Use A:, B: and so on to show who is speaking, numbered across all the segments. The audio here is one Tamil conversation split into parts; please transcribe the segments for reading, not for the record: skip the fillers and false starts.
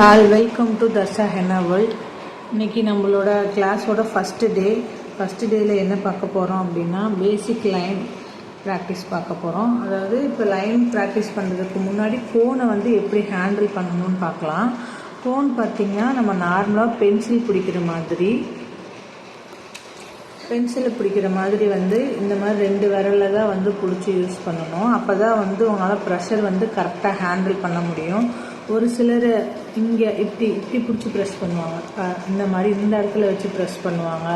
A: All welcome to Darsha henna world. இன்றைக்கி நம்மளோட கிளாஸோட ஃபஸ்ட்டு டேயில் என்ன பார்க்க போகிறோம் அப்படின்னா பேசிக் லைன் ப்ராக்டிஸ் பார்க்க போகிறோம். அதாவது இப்போ லைன் ப்ராக்டிஸ் பண்ணுறதுக்கு முன்னாடி ஃபோனை எப்படி ஹேண்டில் பண்ணணும்னு பார்க்கலாம். ஃபோன் பார்த்திங்கன்னா நம்ம நார்மலாக பென்சிலை பிடிக்கிற மாதிரி இந்த மாதிரி 2 விரலில் தான் பிடிச்சி யூஸ் பண்ணணும். அப்போ தான் உங்களால் ப்ரெஷர் கரெக்டாக ஹேண்டில் பண்ண முடியும். ஒரு சிலர் இங்கே இப்படி பிடிச்சி ப்ரெஸ் பண்ணுவாங்க, இந்த மாதிரி இந்த இடத்துல வச்சு ப்ரெஸ் பண்ணுவாங்க,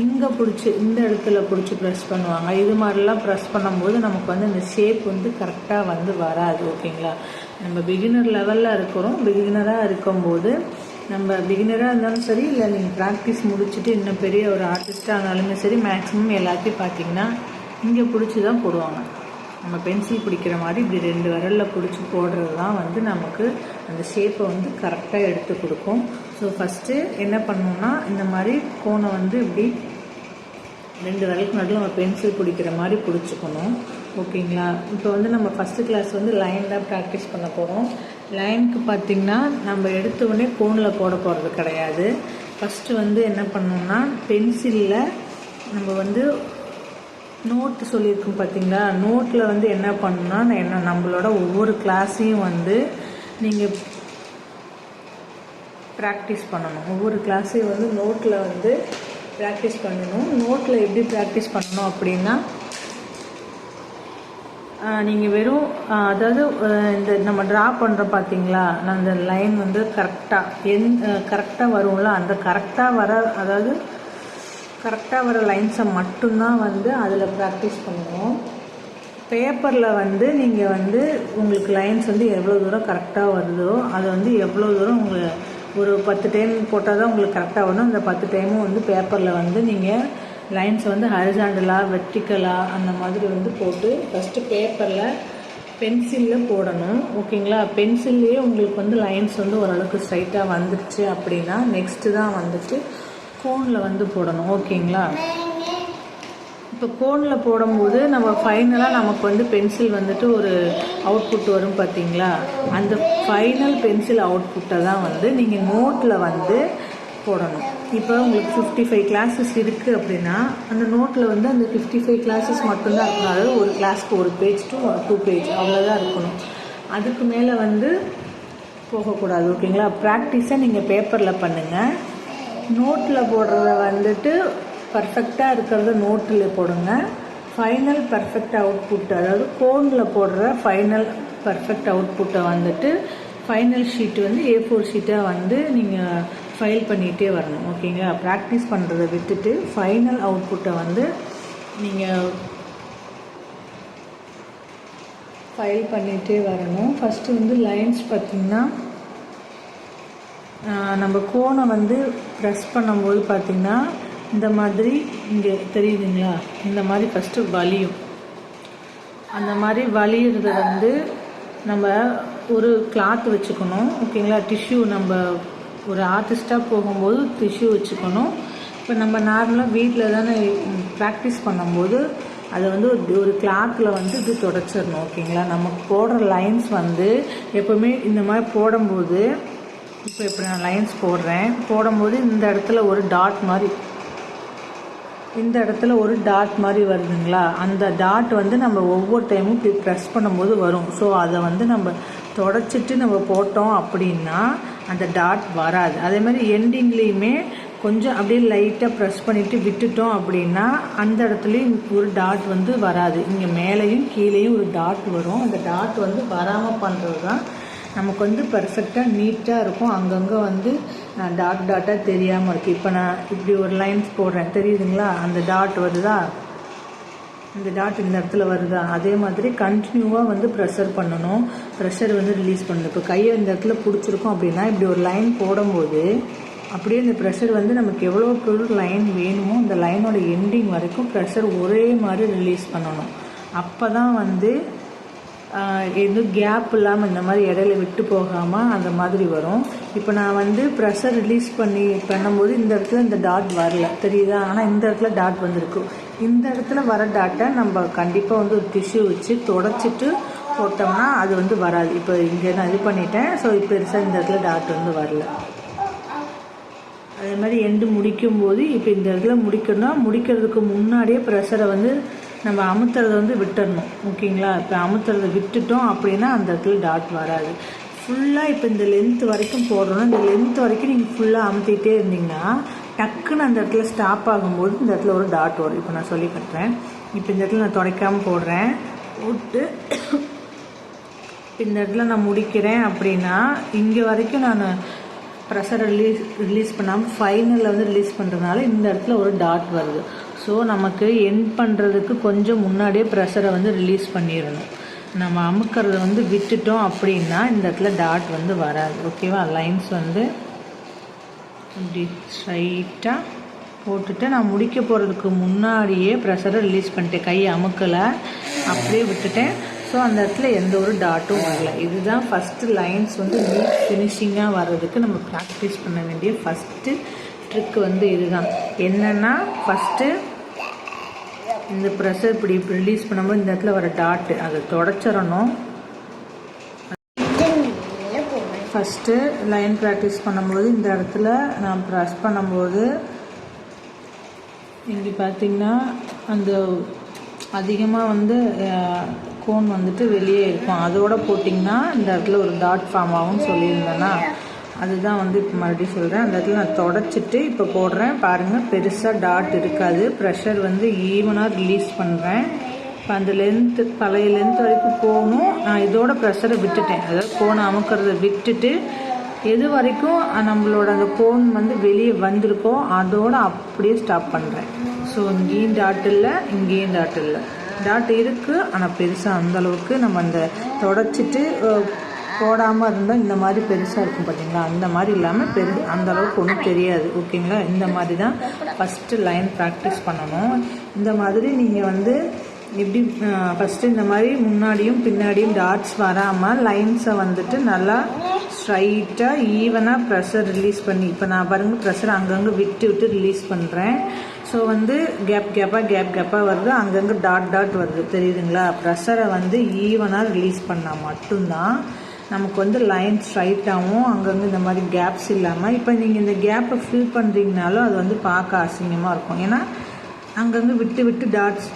A: இங்கே பிடிச்சி இந்த இடத்துல பிடிச்சி ப்ரெஸ் பண்ணுவாங்க. இது மாதிரிலாம் ப்ரெஸ் பண்ணும்போது நமக்கு இந்த ஷேப் கரெக்டாக வராது. ஓகேங்களா? நம்ம பிகினர் லெவலில் பிகினராக இருக்கும்போது நம்ம பிகினராக இருந்தாலும் சரி, இல்லை நீங்கள் ப்ராக்டிஸ் முடிச்சுட்டு இன்னும் பெரிய ஒரு ஆர்டிஸ்டாக இருந்தாலுமே சரி, மேக்ஸிமம் எல்லாத்தையும் பார்த்திங்கன்னா இங்கே பிடிச்சி தான் போடுவாங்க. நம்ம பென்சில் பிடிக்கிற மாதிரி இப்படி 2 விரலில் பிடிச்சி போடுறது தான் நமக்கு அந்த ஷேப்பை கரெக்டாக எடுத்து கொடுக்கும். ஸோ ஃபஸ்ட்டு என்ன பண்ணணும்னா, இந்த மாதிரி கோனை இப்படி 2 விரலுக்கு நடுவில் நம்ம பென்சில் பிடிக்கிற மாதிரி பிடிச்சிக்கணும். ஓகேங்களா? இப்போ நம்ம ஃபஸ்ட்டு கிளாஸ் லைன் தான் ப்ராக்டிஸ் பண்ண போகிறோம். லைனுக்கு பார்த்திங்கன்னா நம்ம எடுத்த உடனே கோனில் போட போகிறது கிடையாது. ஃபஸ்ட்டு என்ன பண்ணணும்னா, பென்சிலில் நம்ம நோட்டு சொல்லியிருக்கோம் பார்த்தீங்களா, நோட்டில் என்ன பண்ணணும்னா, நம்மளோட ஒவ்வொரு கிளாஸையும் நீங்கள் ப்ராக்டிஸ் பண்ணணும். ஒவ்வொரு கிளாஸையும் நோட்டில் ப்ராக்டிஸ் பண்ணணும். நோட்டில் எப்படி ப்ராக்டிஸ் பண்ணணும் அப்படின்னா, நீங்கள் வெறும் அதாவது இந்த நம்ம ட்ரா பண்ணுறோம் பார்த்தீங்களா, அந்த லைன் கரெக்டாக வரும்ல, அந்த கரெக்டாக வர லைன்ஸை மட்டும்தான் அதில் ப்ராக்டிஸ் பண்ணுவோம். பேப்பரில் நீங்கள் உங்களுக்கு லைன்ஸ் எவ்வளோ தூரம் கரெக்டாக வருதோ அது எவ்வளோ தூரம் உங்களுக்கு ஒரு 10 டைம் போட்டால் தான் உங்களுக்கு கரெக்டாக வரும். அந்த 10 டைமும் பேப்பரில் நீங்கள் லைன்ஸ் ஹரிசாண்டலாக வெர்டிக்கலாக அந்த மாதிரி போட்டு ஃபஸ்ட்டு பேப்பரில் பென்சிலில் போடணும். ஓகேங்களா? பென்சில்லையே உங்களுக்கு லைன்ஸ் ஓரளவுக்கு ஸ்ட்ரைட்டாக வந்துடுச்சு அப்படின்னா நெக்ஸ்ட்டு தான் கோனில் போடணும். ஓகேங்களா? இப்போ கோனில் போடும்போது நம்ம ஃபைனலாக நமக்கு பென்சில் ஒரு அவுட்புட் வரும் பார்த்தீங்களா, அந்த ஃபைனல் பென்சில் அவுட்புட்டை தான் நீங்கள் நோட்டில் போடணும். இப்போ உங்களுக்கு 55 கிளாஸஸ் இருக்குது அப்படின்னா அந்த நோட்டில் அந்த 55 கிளாஸஸ் மட்டும்தான் இருக்கணும். அதாவது ஒரு கிளாஸ்க்கு 1 பேஜ் டு 2 பேஜ் அவ்வளோதான் இருக்கணும். அதுக்கு மேலே போகக்கூடாது. ஓகேங்களா? ப்ராக்டிஸை நீங்கள் பேப்பரில் பண்ணுங்கள். நோட்டில் போடுறத பர்ஃபெக்டாக இருக்கிறத நோட்டில் போடுங்க. ஃபைனல் பர்ஃபெக்ட் அவுட்புட், அதாவது கோனில் போடுற ஃபைனல் பர்ஃபெக்ட் அவுட்புட்டை ஃபைனல் ஷீட்டு A4 ஷீட்டாக நீங்கள் ஃபைல் பண்ணிகிட்டே வரணும். ஓகேங்களா? ப்ராக்டிஸ் பண்ணுறதை விட்டுட்டு ஃபைனல் அவுட்புட்டை நீங்கள் ஃபைல் பண்ணிகிட்டே வரணும். ஃபஸ்ட்டு லைன்ஸ் பார்த்திங்கன்னா, நம்ம கோனை ப்ரெஸ் பண்ணும்போது பார்த்திங்கன்னா இந்த மாதிரி இங்கே தெரியுதுங்களா, இந்த மாதிரி ஃபஸ்ட்டு வலியும். அந்த மாதிரி வலியுறது நம்ம ஒரு கிளாத் வச்சுக்கணும். ஓகேங்களா? டிஷ்யூ, நம்ம ஒரு ஆர்டிஸ்டாக போகும்போது டிஷ்யூ வச்சுக்கணும். இப்போ நம்ம நார்மலாக வீட்டில் தானே ப்ராக்டிஸ் பண்ணும்போது அதை ஒரு கிளாத்தில் இது தொடச்சிடணும். ஓகேங்களா? நமக்கு போடுற லைன்ஸ் எப்போவுமே இந்த மாதிரி போடும்போது, இப்போ இப்படி நான் லைன்ஸ் போடும்போது இந்த இடத்துல ஒரு டாட் மாதிரி வருதுங்களா, அந்த டாட் நம்ம ஒவ்வொரு டைமும் இப்படி ப்ரெஸ் பண்ணும்போது வரும். ஸோ அதை நம்ம தொடச்சிட்டு நம்ம போட்டோம் அப்படின்னா அந்த டாட் வராது. அதே மாதிரி எண்டிங்லேயுமே கொஞ்சம் அப்படியே லைட்டாக ப்ரெஸ் பண்ணிவிட்டு விட்டுட்டோம் அப்படின்னா அந்த இடத்துலையும் ஒரு டாட் வராது. இங்கே மேலேயும் கீழேயும் ஒரு டாட் வரும். அந்த டாட் வராமல் பண்ணுறது தான் நமக்கு பர்ஃபெக்டாக நீட்டாக இருக்கும். அங்கங்கே டாட்டாக தெரியாமல் இருக்குது. இப்போ நான் இப்படி ஒரு லைன்ஸ் போடுறேன், தெரியுதுங்களா, அந்த டாட் வருதா, இந்த டாட் இந்த இடத்துல வருதா, அதே மாதிரி கண்டினியூவாக ப்ரெஷர் பண்ணணும். ப்ரெஷர் ரிலீஸ் பண்ணணும். இப்போ கையை இந்த இடத்துல பிடிச்சிருக்கோம் அப்படின்னா இப்படி ஒரு லைன் போடும்போது அப்படியே இந்த ப்ரெஷர் நமக்கு எவ்வளோ பொருள் லைன் வேணுமோ அந்த லைனோட எண்டிங் வரைக்கும் ப்ரெஷர் ஒரே மாதிரி ரிலீஸ் பண்ணணும். அப்போ தான் எதுவும் கேப் இல்லாமல் இந்த மாதிரி இடையில விட்டு போகாமல் அந்த மாதிரி வரும். இப்போ நான் ப்ரெஷர் ரிலீஸ் பண்ணும்போது இந்த இடத்துல இந்த டாட் வரல, தெரியுதா, ஆனால் இந்த இடத்துல டாட் வந்திருக்கு. இந்த இடத்துல வர டாட்டை நம்ம கண்டிப்பாக ஒரு டிஷ்யூ வச்சு தொடச்சிட்டு போட்டோம்னா அது வந்து வராது. இப்போ இங்கே நான் இது பண்ணிட்டேன். ஸோ இப்போ பெருசாக இந்த இடத்துல டாட் வந்து வரல. அதே மாதிரி எண்டு முடிக்கும்போது இப்போ இந்த இடத்துல முடிக்கிறதுக்கு முன்னாடியே ப்ரெஷரை வந்து நம்ம அமுத்துறதை வந்து விட்டுடணும். ஓகேங்களா? இப்போ அமுத்துறதை விட்டுட்டோம் அப்படின்னா அந்த இடத்துல டாட் வராது. ஃபுல்லாக இப்போ இந்த லென்த் வரைக்கும் போடுறோன்னா இந்த லென்த் வரைக்கும் நீங்கள் ஃபுல்லாக அமுத்திட்டே இருந்தீங்கன்னா டக்குன்னு அந்த இடத்துல ஸ்டாப் ஆகும்போது இந்த இடத்துல ஒரு டாட் வரும். இப்போ நான் சொல்லி கட்டுறேன். இப்போ இந்த இடத்துல நான் துடைக்காமல் போடுறேன். போட்டு இந்த இடத்துல நான் முடிக்கிறேன் அப்படின்னா இங்கே வரைக்கும் நான் ப்ரெஷரை ரிலீஸ் பண்ணாமல் ஃபைனலில் வந்து ரிலீஸ் பண்ணுறதுனால இந்த இடத்துல ஒரு டாட் வருது. ஸோ நமக்கு எண்ட் பண்ணுறதுக்கு கொஞ்சம் முன்னாடியே ப்ரெஷரை வந்து ரிலீஸ் பண்ணிடணும். நம்ம அமுக்கிறத வந்து விட்டுட்டோம் அப்படின்னா இந்த இடத்துல டாட் வந்து வராது. ஓகேவா? லைன்ஸ் வந்து இப்படி ஸ்ட்ரைட்டாக போட்டுட்டு நான் முடிக்க போகிறதுக்கு முன்னாடியே ப்ரெஷரை ரிலீஸ் பண்ணிட்டேன். கையை அமுக்கலை, அப்படியே விட்டுட்டேன். ஸோ அந்த இடத்துல எந்த ஒரு டாட்டும் வரல. இதுதான் ஃபஸ்ட்டு லைன்ஸ் வந்து நீட் ஃபினிஷிங்காக வர்றதுக்கு நம்ம ப்ராக்டிஸ் பண்ண வேண்டிய ஃபஸ்ட்டு ட்ரிக் வந்து இதுதான். என்னென்னா ஃபஸ்ட்டு இந்த ப்ரெஷர் இப்படி ரிலீஸ் பண்ணும்போது இந்த இடத்துல வர டாட்டு அதை தொடச்சிடணும். ஃபஸ்ட்டு லைன் ப்ராக்டிஸ் பண்ணும்போது இந்த இடத்துல நான் ப்ரெஸ் பண்ணும்போது இங்கே பார்த்திங்கன்னா அந்த அதிகமாக வந்து கோன் வந்துட்டு வெளியே இருக்கும். அதோடு போட்டிங்கன்னா இந்த இடத்துல ஒரு டாட் ஃபார்ம் ஆகும்னு சொல்லியிருந்தேன்னா அதுதான் வந்து இப்போ மறுபடியும் சொல்கிறேன். அந்த இடத்துல நான் தொடச்சிட்டு இப்போ போடுறேன். பாருங்கள், பெருசாக டாட் இருக்காது. ப்ரெஷர் வந்து ஈவனாக ரிலீஸ் பண்ணுறேன். இப்போ அந்த லென்த்து பழைய லென்த் வரைக்கும் போகணும். நான் இதோட ப்ரெஷரை விட்டுட்டேன். அதாவது கோனை அமுக்கிறத விட்டுட்டு எது வரைக்கும் நம்மளோட அந்த கோன் வந்து வெளியே வந்திருக்கோ அதோடு அப்படியே ஸ்டாப் பண்ணுறேன். ஸோ இங்கேயும் டாட் இல்லை, இங்கேயும் டாட் இல்லை. டாட் இருக்குது, ஆனால் பெருசாக அந்தளவுக்கு நம்ம அந்த தொடச்சிட்டு போடாமல் இருந்தால் இந்த மாதிரி பெருசாக இருக்கும் பார்த்தீங்களா? அந்த மாதிரி இல்லாமல் அந்தளவுக்கு ஒன்றும் தெரியாது. ஓகேங்களா? இந்த மாதிரி தான் ஃபஸ்ட்டு லைன் ப்ராக்டிஸ் பண்ணணும். இந்த மாதிரி நீங்கள் வந்து எப்படி ஃபஸ்ட்டு இந்த மாதிரி முன்னாடியும் பின்னாடியும் டாட்ஸ் வராமல் லைன்ஸை வந்துட்டு நல்லா ஸ்ட்ரைட்டாக ஈவனாக ப்ரெஷர் ரிலீஸ் பண்ணி, இப்போ நான் பாருங்கள் ப்ரெஷர் அங்கங்கே விட்டு விட்டு ரிலீஸ் பண்ணுறேன். ஸோ வந்து கேப்பாக வருது, அங்கங்கே டாட் வருது. தெரியுதுங்களா? ப்ரெஷரை வந்து ஈவனாக ரிலீஸ் பண்ணால் மட்டும்தான் நமக்கு வந்து லைன் ஸ்ட்ரைட்டாகவும் அங்கங்கே இந்த மாதிரி கேப்ஸ் இல்லாமல். இப்போ நீங்கள் இந்த கேப்பை ஃபில் பண்ணுறீங்கனாலும் அது வந்து பார்க்க அசிங்கமாக இருக்கும். ஏன்னா அங்கங்கே விட்டு விட்டு டாட்ஸ்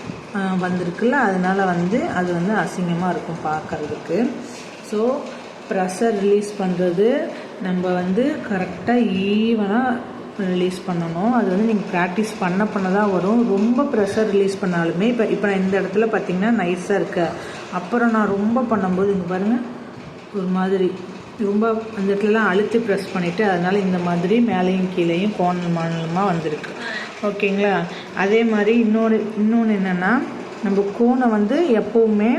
A: வந்திருக்குல்ல, அதனால் வந்து அது வந்து அசிங்கமாக இருக்கும் பார்க்குறதுக்கு. ஸோ ப்ரெஷர் ரிலீஸ் பண்ணுறது நம்ம வந்து கரெக்டாக ஈவனாக ரிலீஸ் பண்ணணும். அது வந்து நீங்கள் ப்ராக்டிஸ் பண்ண தான் வரும். ரொம்ப ப்ரெஷர் ரிலீஸ் பண்ணாலுமே இப்போ நான் இந்த இடத்துல பார்த்திங்கன்னா நைஸாக இருக்க, அப்புறம் நான் ரொம்ப பண்ணும்போது இங்கே பாருங்கள் ஒரு மாதிரி ரொம்ப அந்த இடத்துலலாம் அழுத்தி ப்ரெஸ் பண்ணிவிட்டு அதனால் இந்த மாதிரி மேலேயும் கீழேயும் கோணல் மாநிலமாக வந்திருக்கு. ஓகேங்களா? அதே மாதிரி இன்னொன்று என்னென்னா நம்ம கோனை வந்து எப்போவுமே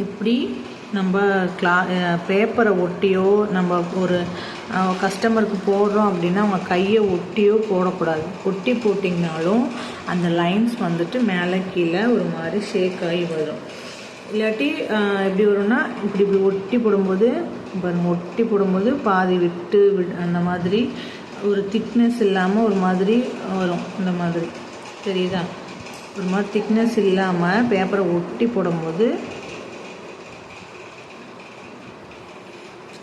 A: இப்படி நம்ம பேப்பரை ஒட்டியோ நம்ம ஒரு கஸ்டமருக்கு போடுறோம் அப்படின்னா அவங்க கையை ஒட்டியோ போடக்கூடாது. ஒட்டி போட்டிங்கனாலும் அந்த லைன்ஸ் வந்துட்டு மேலே கீழே ஒரு மாதிரி ஷேக் ஆகி வரும். இல்லாட்டி எப்படி வரும்னா இப்படி ஒட்டி போடும்போது பாதி விட்டு அந்த மாதிரி ஒரு திக்னஸ் இல்லாமல் ஒரு மாதிரி வரும். இந்த மாதிரி தெரியுதா? ஒரு மாதிரி திக்னஸ் இல்லாமல் பேப்பரை ஒட்டி போடும்போது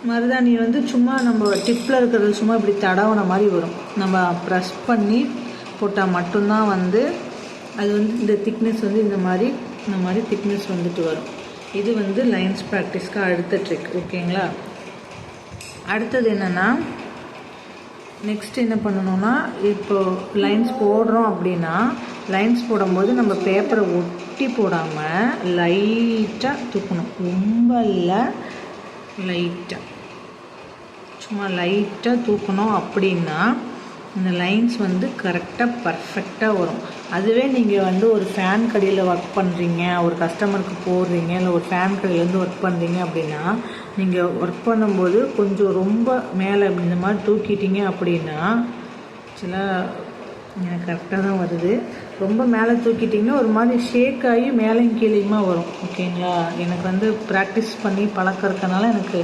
A: மருதாணி வந்து சும்மா நம்ம டிப்பில் இருக்கிறது சும்மா இப்படி தடவுன மாதிரி வரும். நம்ம ப்ரெஸ் பண்ணி போட்டால் மட்டும்தான் வந்து அது வந்து இந்த திக்னஸ் வந்து இந்த மாதிரி திக்னஸ் வந்துட்டு வரும். இது வந்து லைன்ஸ் ப்ராக்டிஸ்க்கு அடுத்த ட்ரிக். ஓகேங்களா? அடுத்தது என்னென்னா நெக்ஸ்ட் என்ன பண்ணணும்னா இப்போது லைன்ஸ் போடுறோம் அப்படின்னா லைன்ஸ் போடும்போது நம்ம பேப்பரை ஒட்டி போடாமல் லைட்டாக தூக்கணும். ரொம்ப இல்லை, லைட்டாக சும்மா லைட்டாக தூக்கணும். அப்படின்னா இந்த லைன்ஸ் வந்து கரெக்டாக பர்ஃபெக்டாக வரும். அதுவே நீங்கள் வந்து ஒரு ஃபேன் கடையில் ஒர்க் பண்ணுறீங்க, ஒரு கஸ்டமருக்கு போடுறீங்க, இல்லை ஒரு ஃபேன் கடையிலேருந்து ஒர்க் பண்ணுறீங்க அப்படின்னா நீங்கள் ஒர்க் பண்ணும்போது கொஞ்சம் ரொம்ப மேலே இந்த மாதிரி தூக்கிட்டீங்க அப்படின்னா எனக்கு கரெக்டாக தான் வருது. ரொம்ப மேலே தூக்கிட்டிங்கன்னா ஒரு மாதிரி ஷேக் ஆகி மேலேயும் கீழேயுமா வரும். ஓகேங்களா? எனக்கு வந்து ப்ராக்டிஸ் பண்ணி பழக்கிறதுனால எனக்கு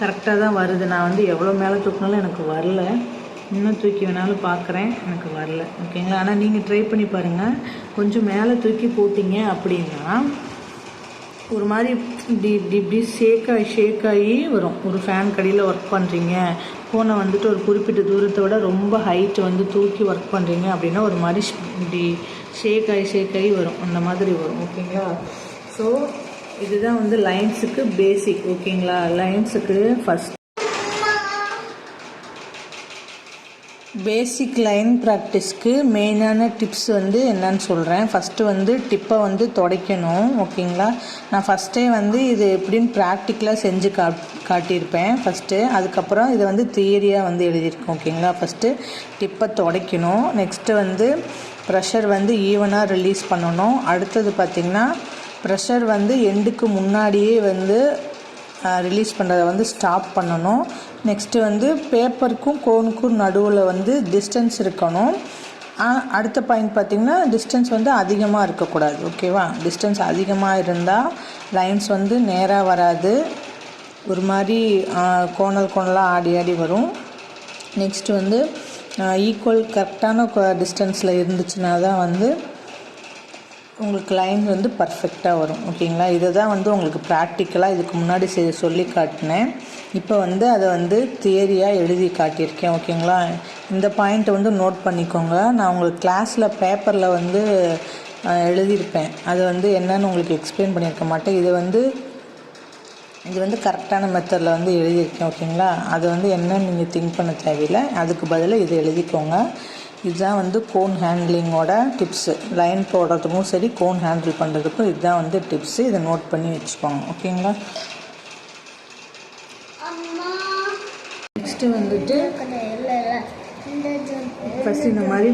A: கரெக்டாக தான் வருது. நான் வந்து எவ்வளோ மேலே தூக்கினாலும் எனக்கு வரல. இன்னும் தூக்கி வேணாலும் பார்க்குறேன், எனக்கு வரல. ஓகேங்களா? ஆனால் நீங்கள் ட்ரை பண்ணி பாருங்கள். கொஞ்சம் மேலே தூக்கி போட்டிங்க அப்படின்னா ஒரு மாதிரி இப்படி ஷேக் ஆகி வரும். ஒரு ஃபேன் கடியில் ஒர்க் பண்ணுறீங்க, ஃபோனை வந்துட்டு ஒரு குறிப்பிட்ட தூரத்தை விட ரொம்ப ஹைட் வந்து தூக்கி ஒர்க் பண்ணுறீங்க அப்படின்னா ஒரு மாதிரி இப்படி ஷேக் ஆகி வரும், அந்த மாதிரி வரும். ஓகேங்களா? ஸோ இதுதான் வந்து லைன்ஸுக்கு பேசிக். ஓகேங்களா? லைன்ஸுக்கு ஃபஸ்ட் பேசிக் லைன் ப்ராக்டிஸ்க்கு மெயினான டிப்ஸ் வந்து என்னன்னு சொல்கிறேன். ஃபஸ்ட்டு வந்து டிப்பை வந்து துடைக்கணும். ஓகேங்களா? நான் ஃபஸ்ட்டே வந்து இது எப்படின்னு ப்ராக்டிக்கலாக செஞ்சு காட்டியிருப்பேன் ஃபஸ்ட்டு. அதுக்கப்புறம் இதை வந்து தியரியாக வந்து எழுதியிருக்கேன். ஓகேங்களா? ஃபஸ்ட்டு டிப்பை துடைக்கணும். நெக்ஸ்ட்டு வந்து ப்ரெஷர் வந்து ஈவனாக ரிலீஸ் பண்ணணும். அடுத்தது பார்த்திங்கன்னா ப்ரெஷர் வந்து எண்டுக்கு முன்னாடியே வந்து ரிலீஸ் பண்ணுறதை வந்து ஸ்டாப் பண்ணணும். நெக்ஸ்ட்டு வந்து பேப்பருக்கும் கோனுக்கும் நடுவில் வந்து டிஸ்டன்ஸ் இருக்கணும். அடுத்த பாயிண்ட் பார்த்திங்கன்னா டிஸ்டன்ஸ் வந்து அதிகமாக இருக்கக்கூடாது. ஓகேவா? டிஸ்டன்ஸ் அதிகமாக இருந்தால் லைன்ஸ் வந்து நேராக வராது, ஒரு மாதிரி கோணலாக ஆடி வரும். நெக்ஸ்ட்டு வந்து ஈக்குவல் கரெக்டான டிஸ்டன்ஸில் இருந்துச்சுன்னா தான் வந்து உங்களுக்கு லைன் வந்து பர்ஃபெக்டாக வரும். ஓகேங்களா? இதை தான் வந்து உங்களுக்கு ப்ராக்டிக்கலாக இதுக்கு முன்னாடி சொல்லி காட்டினேன். இப்போ வந்து அதை வந்து தியரியாக எழுதி காட்டியிருக்கேன். ஓகேங்களா? இந்த பாயிண்ட்டை வந்து நோட் பண்ணிக்கோங்க. நான் உங்களுக்கு கிளாஸில் பேப்பரில் வந்து எழுதியிருப்பேன். அது வந்து என்னன்னு உங்களுக்கு எக்ஸ்பிளைன் பண்ணியிருக்க மாட்டேன். இது வந்து கரெக்டான மெத்தடில் வந்து எழுதியிருக்கேன். ஓகேங்களா? அது வந்து என்னன்னு நீங்கள் திங்க் பண்ண தேவையில்லை, அதுக்கு பதிலாக இது எழுதிக்கோங்க. இதுதான் வந்து கோன் ஹேண்ட்லிங்கோட டிப்ஸு. லைன் போடுறதுக்கும் சரி, கோன் ஹேண்டில் பண்ணுறதுக்கும் இதுதான் வந்து டிப்ஸு. இதை நோட் பண்ணி வச்சுக்கோங்க. ஓகேங்களா? நெக்ஸ்ட்டு வந்துட்டு ஃபஸ்ட்டு இந்த மாதிரி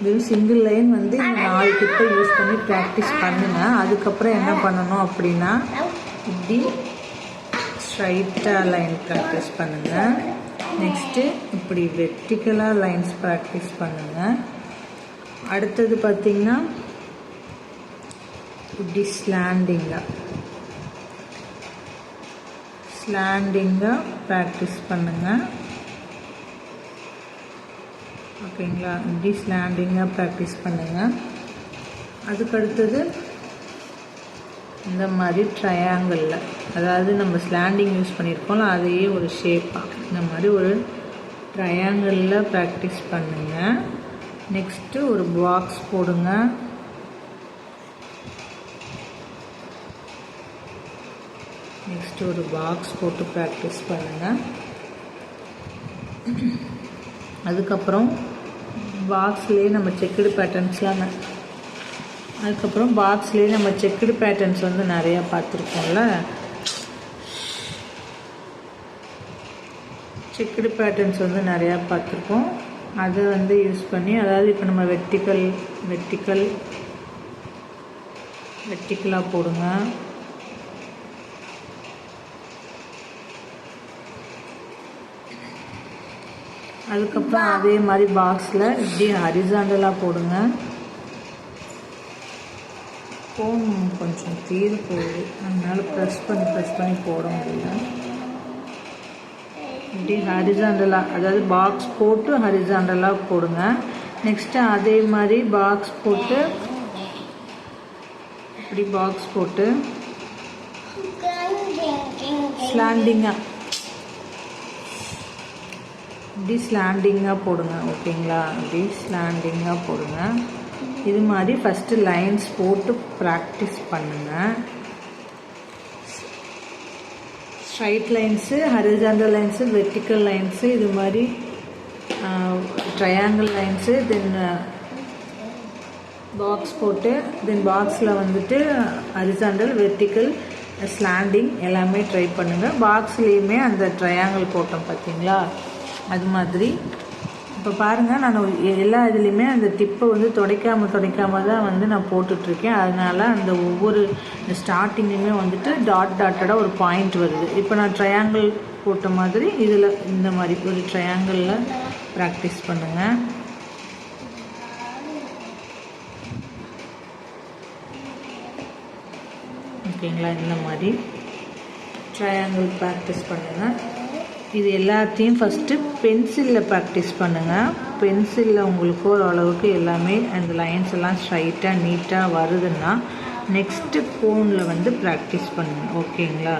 A: வெறும் சிங்கிள் லைன் வந்து இந்த 4 டிப்பை யூஸ் பண்ணி ப்ராக்டிஸ் பண்ணுங்க. அதுக்கப்புறம் என்ன பண்ணணும் அப்படின்னா இப்படி ஸ்ட்ரைட்டாக லைன் ப்ராக்டிஸ் பண்ணுங்கள். நெக்ஸ்ட்டு இப்படி வெர்டிக்கலாக லைன்ஸ் ப்ராக்டிஸ் பண்ணுங்கள். அடுத்தது பார்த்திங்கன்னா இப்படி ஸ்லாண்டிங்காக ப்ராக்டிஸ் பண்ணுங்கள். ஓகேங்களா? இப்படி ஸ்லாண்டிங்காக ப்ராக்டிஸ் பண்ணுங்கள். அதுக்கடுத்தது இந்த மாதிரி ட்ரையாங்கிளில், அதாவது நம்ம ஸ்லாண்டிங் யூஸ் பண்ணியிருக்கோம்ல, அதையே ஒரு ஷேப்பாக இந்த மாதிரி ஒரு ட்ரையாங்கிளில் ப்ராக்டிஸ் பண்ணுங்கள். நெக்ஸ்ட்டு ஒரு பாக்ஸ் போடுங்க. நெக்ஸ்ட்டு ஒரு பாக்ஸ் போட்டு ப்ராக்டிஸ் பண்ணுங்கள். அதுக்கப்புறம் பாக்ஸ்லேயே நம்ம செக்குடு பேட்டர்ன்ஸ் வந்து நிறையா பார்த்துருக்கோம்ல. செக்குடு பேட்டர்ன்ஸ் வந்து நிறையா பார்த்துருக்கோம். அதை வந்து யூஸ் பண்ணி, அதாவது இப்போ நம்ம வெர்டிக்கலாக போடுங்க. அதுக்கப்புறம் அதே மாதிரி பாக்ஸில் இப்படி ஹரிசாண்டலாக போடுங்க. ஃபோன் கொஞ்சம் தீர போகுது, அதனால் ப்ரெஸ் பண்ணி போட முடியல. இப்படி ஹரிசாண்டலாக, அதாவது பாக்ஸ் போட்டு ஹரிசாண்டலாக போடுங்க. நெக்ஸ்ட்டு அதே மாதிரி பாக்ஸ் போட்டு இப்படி பாக்ஸ் போட்டு ஸ்லாண்டிங்காக போடுங்க. ஓகேங்களா? இப்படி ஸ்லாண்டிங்காக போடுங்க. இது மாதிரி ஃபஸ்ட்டு லைன்ஸ் போட்டு ப்ராக்டிஸ் பண்ணுங்கள். Straight lines, horizontal lines, vertical lines, இது மாதிரி ட்ரையாங்கிள் லைன்ஸு, தென் பாக்ஸ் போட்டு, தென் பாக்ஸில் வந்துட்டு ஹரிசாண்டல், வெர்டிக்கல், ஸ்லாண்டிங் எல்லாமே ட்ரை பண்ணுங்கள். பாக்ஸ்லேயுமே அந்த ட்ரையாங்கிள் போட்டோம் பார்த்தீங்களா, அது மாதிரி. இப்போ பாருங்கள், நான் எல்லா இதுலேயுமே அந்த டிப்பை வந்து துடைக்காம தான் வந்து நான் போட்டுட்ருக்கேன். அதனால் அந்த ஒவ்வொரு ஸ்டார்டிங்குமே வந்துட்டு டாட்டடாக ஒரு பாயிண்ட் வருது. இப்போ நான் ட்ரையாங்கிள் போட்ட மாதிரி இதில் இந்த மாதிரி ஒரு ட்ரையாங்கிளில் ப்ராக்டிஸ் பண்ணுங்கள். ஓகேங்களா? இந்த மாதிரி ட்ரையாங்கிள் ப்ராக்டிஸ் பண்ணுங்கள். இது எல்லாத்தையும் ஃபஸ்ட்டு பென்சிலில் ப்ராக்டிஸ் பண்ணுங்கள். பென்சிலில் உங்களுக்கு ஓரளவுக்கு எல்லாமே அந்த லைன்ஸ் எல்லாம் ஸ்ட்ரைட்டாக நீட்டாக வருதுன்னா நெக்ஸ்ட்டு கோனில் வந்து ப்ராக்டிஸ் பண்ணுங்கள். ஓகேங்களா?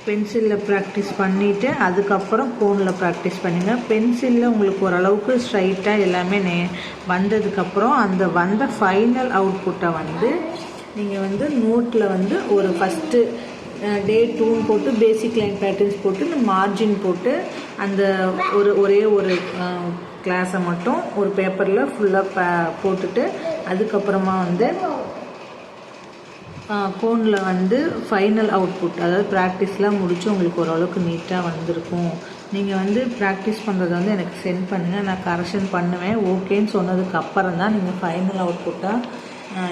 A: பென்சிலில் ப்ராக்டிஸ் பண்ணிவிட்டு அதுக்கப்புறம் கோனில் ப்ராக்டிஸ் பண்ணுங்கள். பென்சிலில் உங்களுக்கு ஓரளவுக்கு ஸ்ட்ரைட்டாக எல்லாமே வந்ததுக்கப்புறம் அந்த வந்த ஃபைனல் அவுட்புட்டை வந்து நீங்கள் வந்து நோட்டில் வந்து ஒரு ஃபஸ்ட்டு டே 2ன்னு போட்டு பேசிக் லைன் பேட்டர்ன்ஸ் போட்டு இந்த மார்ஜின் போட்டு அந்த ஒரே ஒரு கிளாஸை மட்டும் ஒரு பேப்பரில் ஃபுல்லாக போட்டுட்டு அதுக்கப்புறமா வந்து கோனில் வந்து ஃபைனல் அவுட்புட் அதாவது ப்ராக்டிஸ்லாம் முடித்து உங்களுக்கு ஓரளவுக்கு நீட்டாக வந்திருக்கும். நீங்கள் வந்து ப்ராக்டிஸ் பண்ணுறத வந்து எனக்கு சென்ட் பண்ணுங்கள், நான் கரெக்ஷன் பண்ணுவேன். ஓகேன்னு சொன்னதுக்கு அப்புறம் தான் நீங்கள் ஃபைனல் அவுட்புட்டாக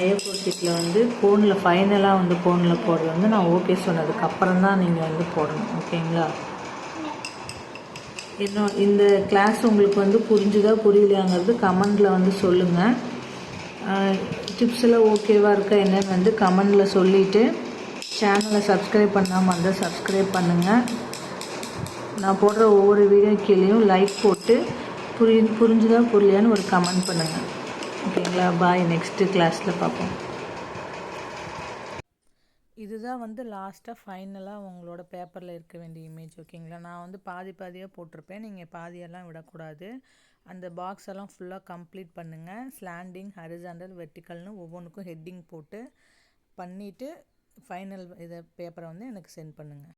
A: A4 ஷீட்டில் வந்து கோனில் ஃபைனலாக வந்து கோனில் போடுறது வந்து நான் ஓகே சொன்னதுக்கு அப்புறம் தான் நீங்கள் வந்து போடணும். ஓகேங்களா? இன்னும் இந்த கிளாஸ் உங்களுக்கு வந்து புரிஞ்சுதா புரியலையாங்கிறது கமெண்டில் வந்து சொல்லுங்கள். டிப்ஸ் எல்லாம் ஓகேவாக இருக்கா என்னன்னு வந்து கமெண்டில் சொல்லிவிட்டு சேனலை சப்ஸ்கிரைப் பண்ணாமல் இருந்தால் சப்ஸ்கிரைப் பண்ணுங்கள். நான் போடுற ஒவ்வொரு வீடியோ கீழேயும் லைக் போட்டு புரிஞ்சுதா புரியலையான்னு ஒரு கமெண்ட் பண்ணுங்கள். ஓகேங்களா? பாய். நெக்ஸ்ட்டு கிளாஸில் பார்ப்போம். இதுதான் வந்து லாஸ்ட்டாக ஃபைனலாக உங்களோட பேப்பரில் இருக்க வேண்டிய இமேஜ். ஓகேங்களா? நான் வந்து பாதியாக போட்டிருப்பேன், நீங்கள் பாதியெல்லாம் விடக்கூடாது. அந்த பாக்ஸ் எல்லாம் ஃபுல்லாக கம்ப்ளீட் பண்ணுங்கள். ஸ்லாண்டிங், ஹரிசாண்டல், வெர்டிக்கல்னு ஒவ்வொன்றுக்கும் ஹெட்டிங் போட்டு பண்ணிவிட்டு ஃபைனல் இதை பேப்பரை வந்து எனக்கு சென்ட் பண்ணுங்கள்.